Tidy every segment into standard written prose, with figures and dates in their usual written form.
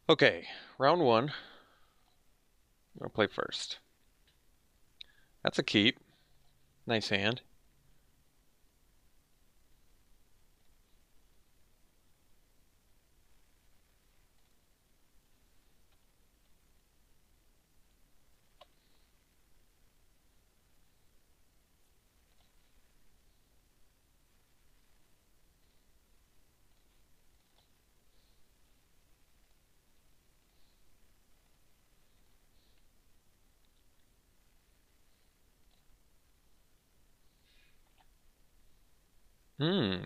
Okay, round one. I'm gonna play first. That's a keep. Nice hand.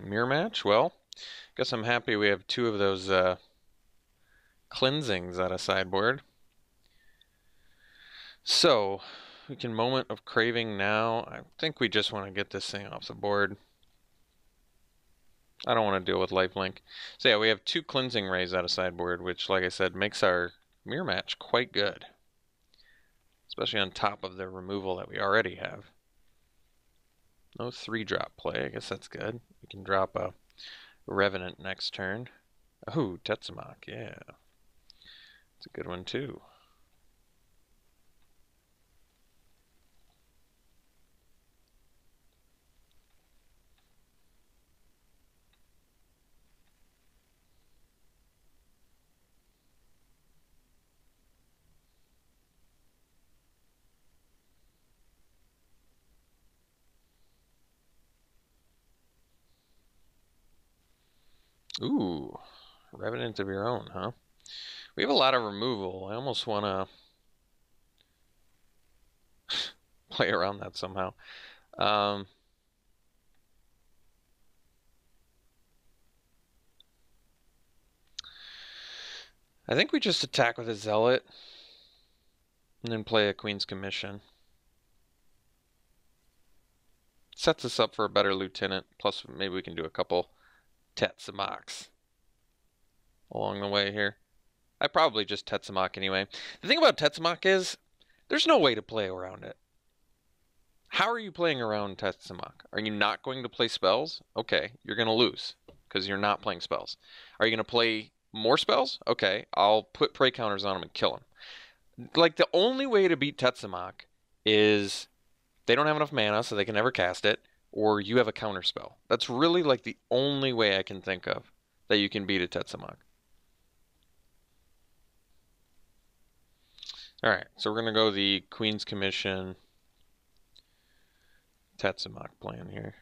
Mirror match? Well, guess I'm happy we have two of those cleansings out of sideboard. So, we can Moment of Craving now. I think we just want to get this thing off the board. I don't want to deal with lifelink. So yeah, we have two Cleansing Rays out of sideboard, which, like I said, makes our mirror match quite good. Especially on top of the removal that we already have. No 3-drop play. I guess that's good. We can drop a Revenant next turn. Oh, Tetsamok, yeah. It's a good one too. Ooh, Revenant of your own, huh? We have a lot of removal. I almost want to play around that somehow. Um, I think we just attack with a Zealot and then play a Queen's Commission. Sets us up for a better Lieutenant, plus maybe we can do a couple Tetsamoks along the way here. I probably just Tetsamok anyway. The thing about Tetsamok is there's no way to play around it. How are you playing around Tetsamok? Are you not going to play spells? Okay, you're going to lose because you're not playing spells. Are you going to play more spells? Okay, I'll put prey counters on them and kill them. Like, the only way to beat Tetsamok is they don't have enough mana so they can never cast it, or you have a counter spell. That's really like the only way I can think of that you can beat a Tetsamok. Alright, so we're going to go the Queen's Commission Tetsamok plan here.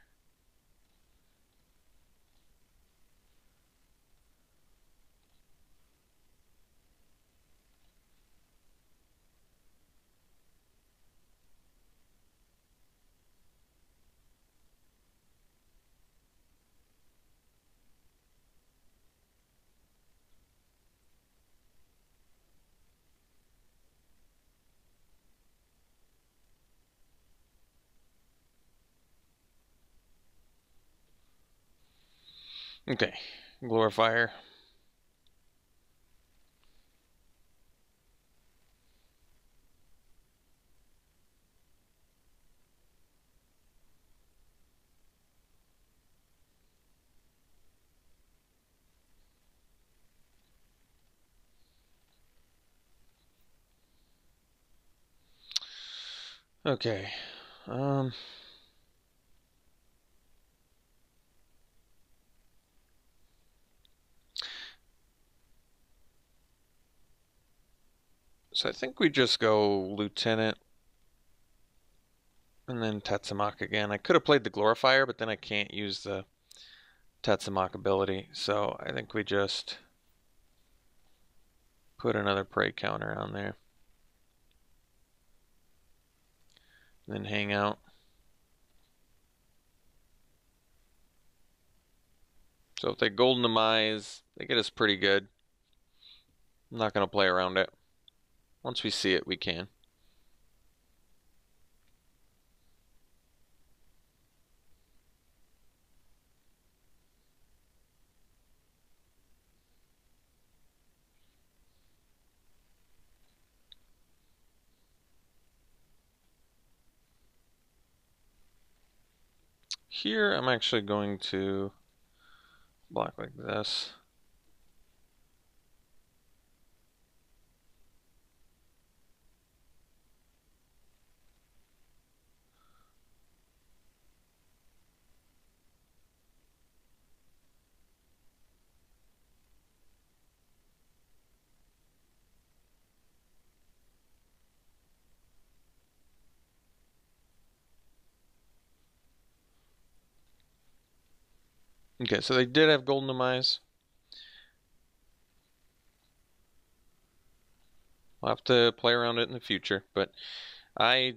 Okay, Glorifier. Okay. Um, so I think we just go Lieutenant and then Tetsamok again. I could have played the Glorifier, but then I can't use the Tetsamok ability. So I think we just put another prey counter on there. And then hang out. So if they Golden Demise, they get us pretty good. I'm not going to play around it. Once we see it, we can. Here, I'm actually going to block like this. Okay, so they did have Golden Demise. We'll have to play around it in the future, but I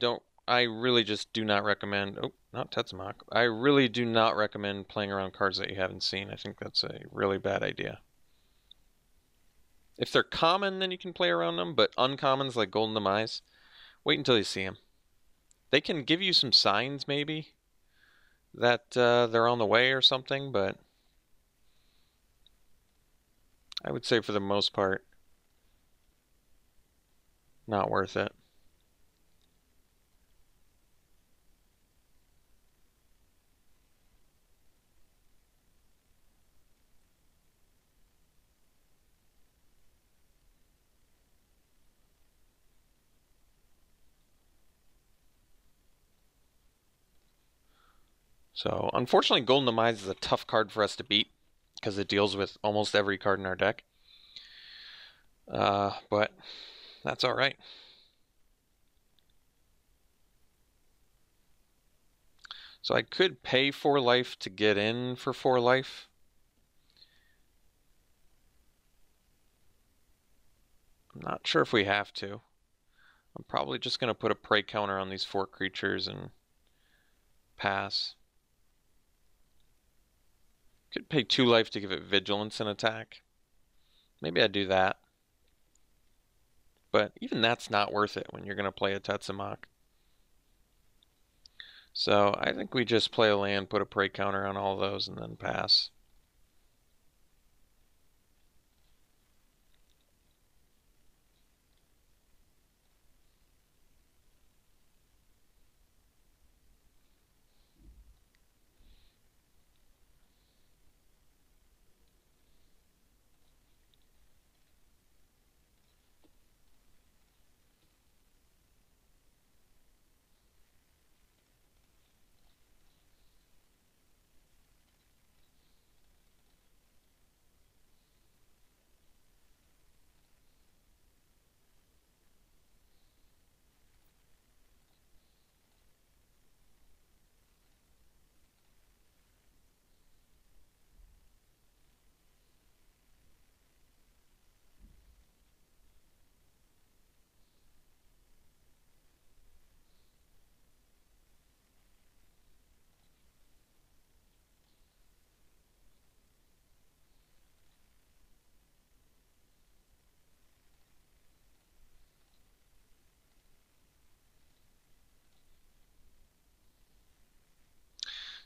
really just do not recommend. Oh, not Tetsamok. I really do not recommend playing around cards that you haven't seen. I think that's a really bad idea. If they're common, then you can play around them, but uncommons like Golden Demise, wait until you see them. They can give you some signs, maybe, that they're on the way or something, but I would say for the most part, not worth it. So, unfortunately, Golden Demise is a tough card for us to beat because it deals with almost every card in our deck. But that's all right. So I could pay 4 life to get in for 4 life. I'm not sure if we have to. I'm probably just going to put a prey counter on these 4 creatures and pass. Could pay 2 life to give it vigilance and attack. Maybe I'd do that. But even that's not worth it when you're going to play a Tetsamok. So I think we just play a land, put a prey counter on all those, and then pass.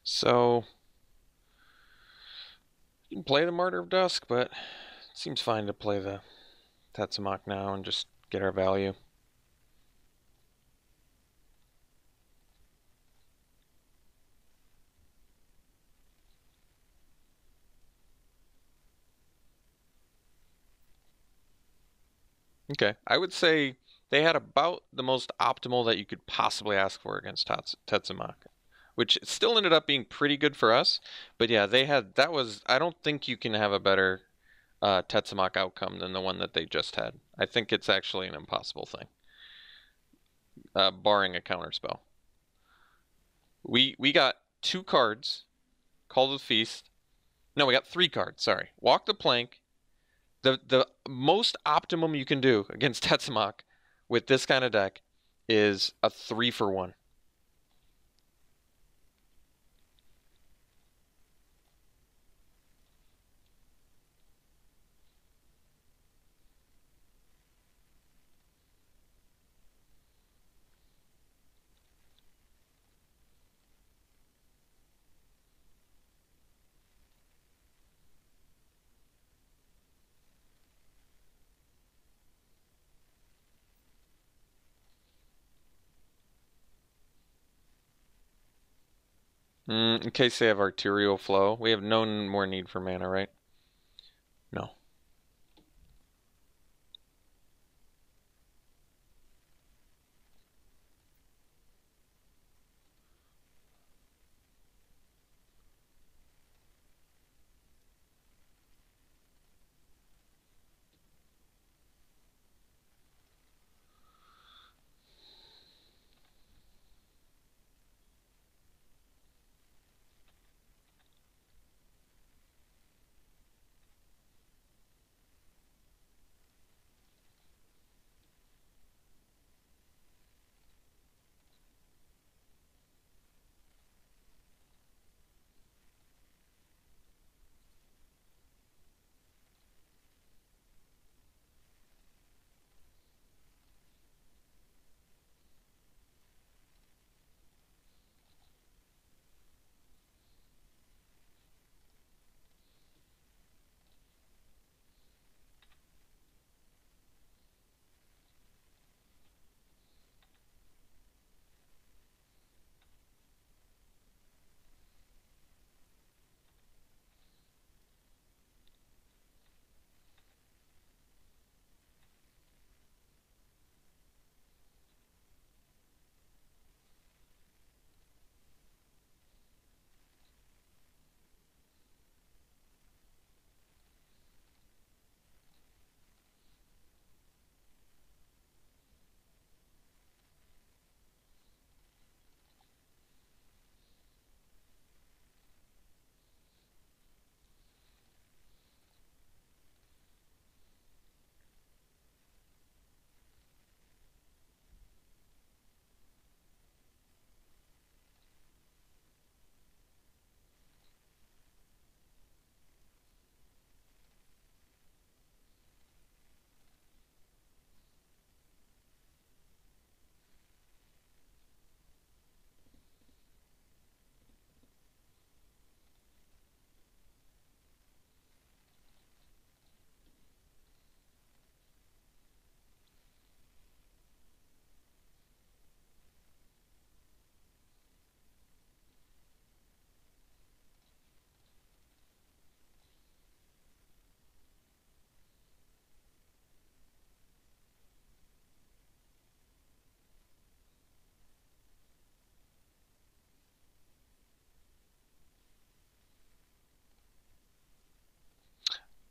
So you can play the Martyr of Dusk, but it seems fine to play the Tetsamok now and just get our value. Okay, I would say they had about the most optimal that you could possibly ask for against Tetsamok, which still ended up being pretty good for us. But yeah, they had that was I don't think you can have a better Tetsamok outcome than the one that they just had. I think it's actually an impossible thing, barring a counterspell. We got 2 cards, Call to the Feast. No, we got 3 cards. Sorry, Walk the Plank. The most optimum you can do against Tetsamok with this kind of deck is a 3-for-1. In case they have Arterial Flow, we have no more need for mana, right? No.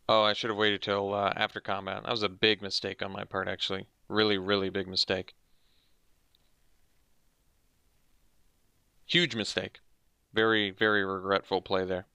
Oh, I should have waited till after combat. That was a big mistake on my part, actually. Really, really big mistake. Huge mistake. Very, very regretful play there.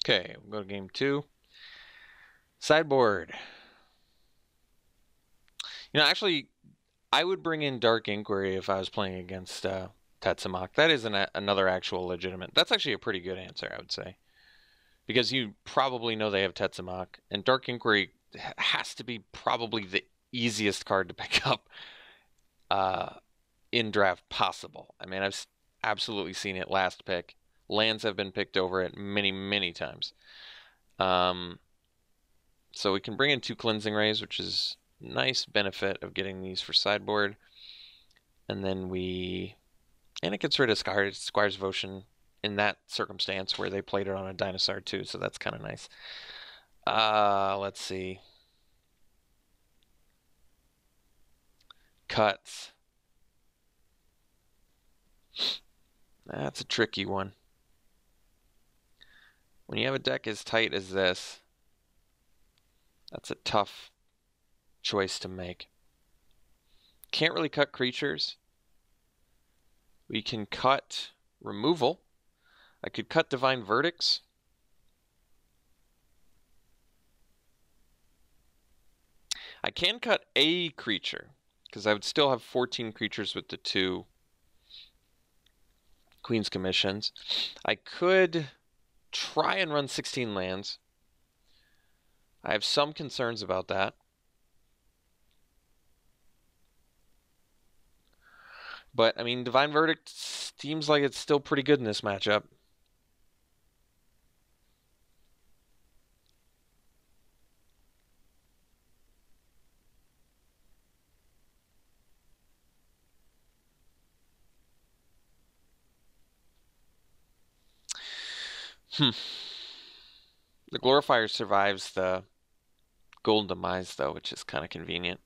Okay, we'll go to game two. Sideboard. You know, actually, I would bring in Dark Inquiry if I was playing against Tetsamok. That is another actual legitimate. That's actually a pretty good answer, I would say. Because you probably know they have Tetsamok, and Dark Inquiry has to be probably the easiest card to pick up in draft possible. I mean, I've absolutely seen it last pick. Lands have been picked over it many, many times. So we can bring in 2 Cleansing Rays, which is a nice benefit of getting these for sideboard. And then it gets rid of Squire's Devotion in that circumstance where they played it on a dinosaur too, so that's kind of nice. Let's see. Cuts. That's a tricky one. When you have a deck as tight as this, that's a tough choice to make. Can't really cut creatures. We can cut removal. I could cut Divine Verdicts. I can cut a creature, because I would still have 14 creatures with the 2 Queen's Commissions. I could try and run 16 lands. I have some concerns about that. But, I mean, Divine Verdict seems like it's still pretty good in this matchup. The Glorifier survives the Golden Demise, though, which is kind of convenient.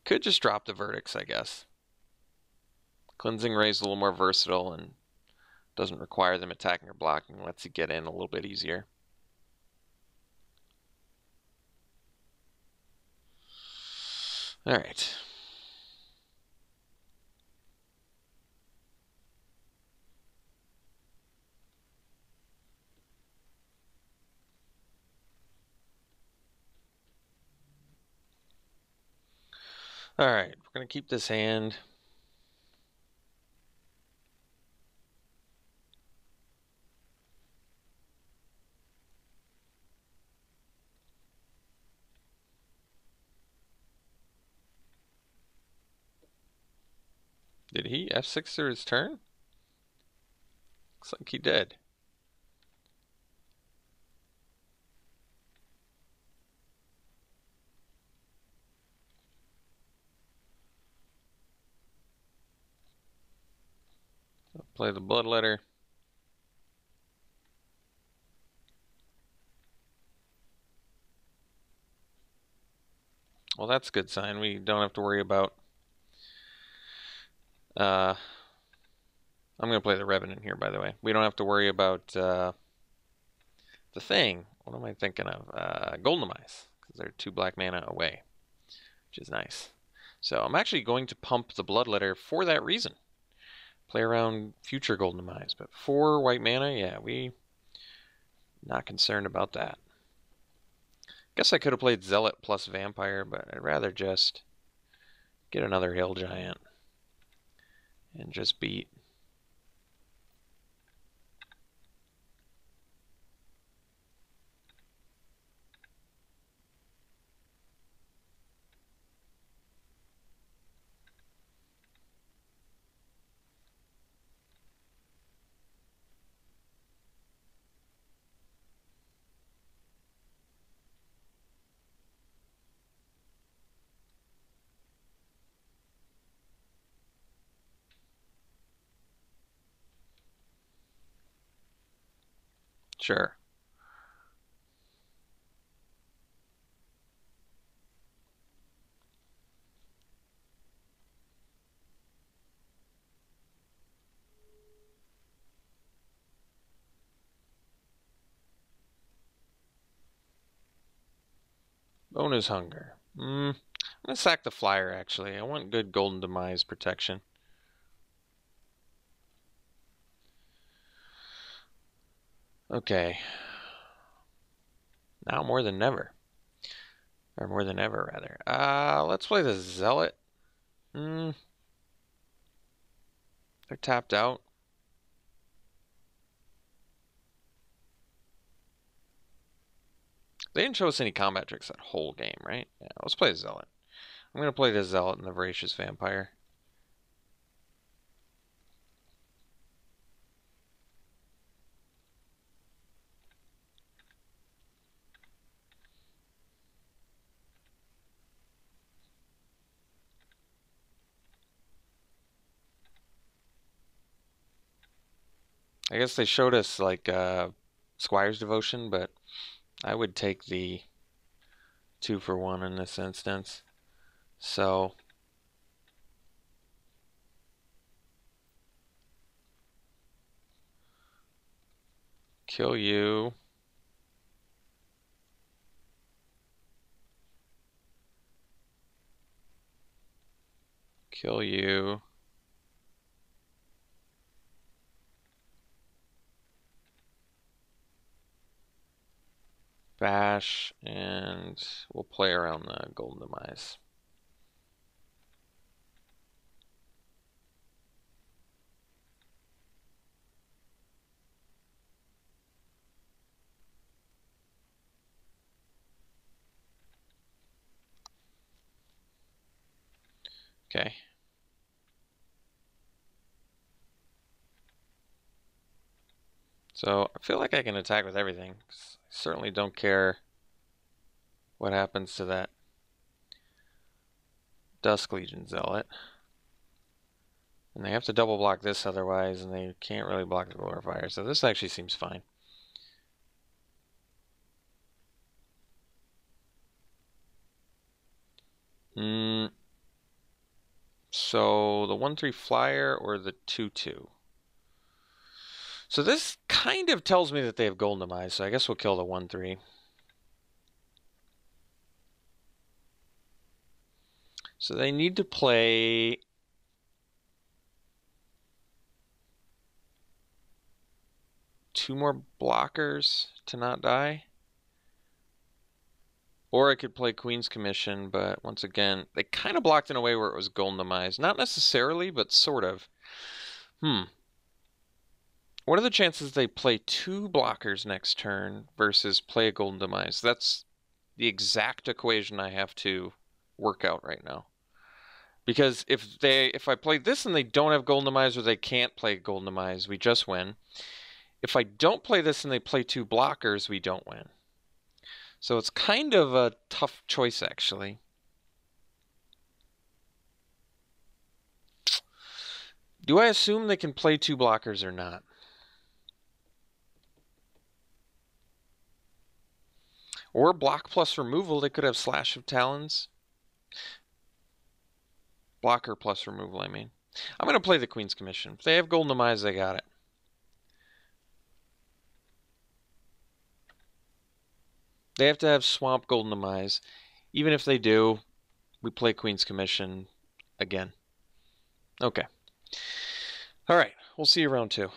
Could just drop the Verdicts, I guess. Cleansing Ray is a little more versatile and doesn't require them attacking or blocking. Lets you get in a little bit easier. All right. All right, we're going to keep this hand. Did he F6 through his turn? Looks like he did. I'll play the Bloodletter. Well, that's a good sign. We don't have to worry about... I'm going to play the Revenant here, by the way. We don't have to worry about the thing. What am I thinking of? Golden Demise, because they're 2 black mana away, which is nice. So I'm actually going to pump the Bloodletter for that reason. Play around future Golden Demise. But 4 white mana, yeah, we not concerned about that. Guess I could have played Zealot plus Vampire, but I'd rather just get another Hill Giant and just beat. Sure. Bonus Hunger. I'm going to sack the Flyer, actually. I want good Golden Demise protection. Okay. Now more than never. Or more than ever, rather. Let's play the Zealot. They're tapped out. They didn't show us any combat tricks that whole game, right? Yeah, let's play the Zealot. I'm going to play the Zealot and the Voracious Vampire. I guess they showed us like Squire's Devotion, but I would take the 2-for-1 in this instance. So kill you. Kill you. Bash, and we'll play around the Golden Demise. Okay. So I feel like I can attack with everything. I certainly don't care what happens to that Dusk Legion Zealot. And they have to double block this otherwise, and they can't really block the Glorifier. So this actually seems fine. So the 1/3 flyer or the 2/2? So this kind of tells me that they have Golden Demise, so I guess we'll kill the 1/3. So they need to play two more blockers to not die. Or I could play Queen's Commission, but once again, they kind of blocked in a way where it was Golden Demise. Not necessarily, but sort of. What are the chances they play two blockers next turn versus play a Golden Demise? That's the exact equation I have to work out right now. Because if I play this and they don't have Golden Demise or they can't play Golden Demise, we just win. If I don't play this and they play two blockers, we don't win. So it's kind of a tough choice, actually. Do I assume they can play two blockers or not? Or block plus removal, they could have Slash of Talons. Blocker plus removal, I mean. I'm going to play the Queen's Commission. If they have Golden Demise, they got it. They have to have Swamp Golden Demise. Even if they do, we play Queen's Commission again. Okay. All right. We'll see you round 2.